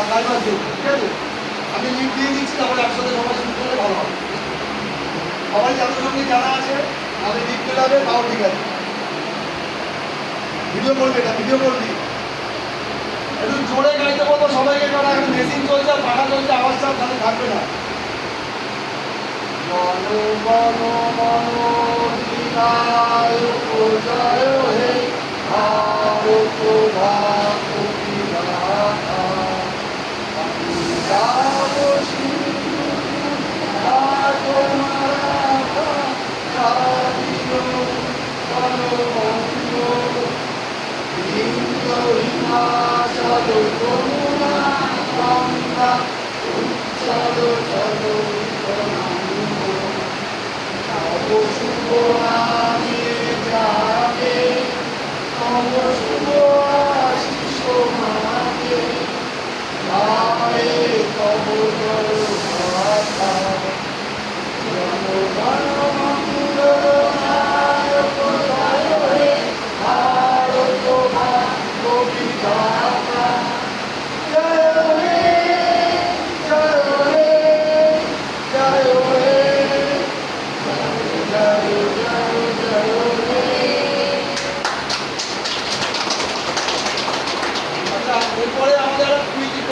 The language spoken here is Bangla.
ড্রাইভার দিন, ঠিক আছে? আমি লিভ দিয়ে দিচ্ছি, তারপরে একসাথে সবাই শুরু করলে ভালো হবে। সবাই যাদের সঙ্গে জানা আছে আমি লিভ পেলাবে, তাও ঠিক আছে। ভিডিও করবি, এটা ভিডিও করবি, একটু জোরে গাইতে বলবো সবাইকে, কারণ এখন মেশিন চলছে, পাখা চলছে, আওয়াজটা তাহলে থাকবে না। মন মন মন বিনায়ক জয় হে ভারত ভারত বিধাতা পাঞ্জাব সিন্ধু রাজমাতা স্বাধীন গণবঙ্গ ইন্দ্র হিমাচল যমুনা গঙ্গা উজ্জ্বল জল শুভ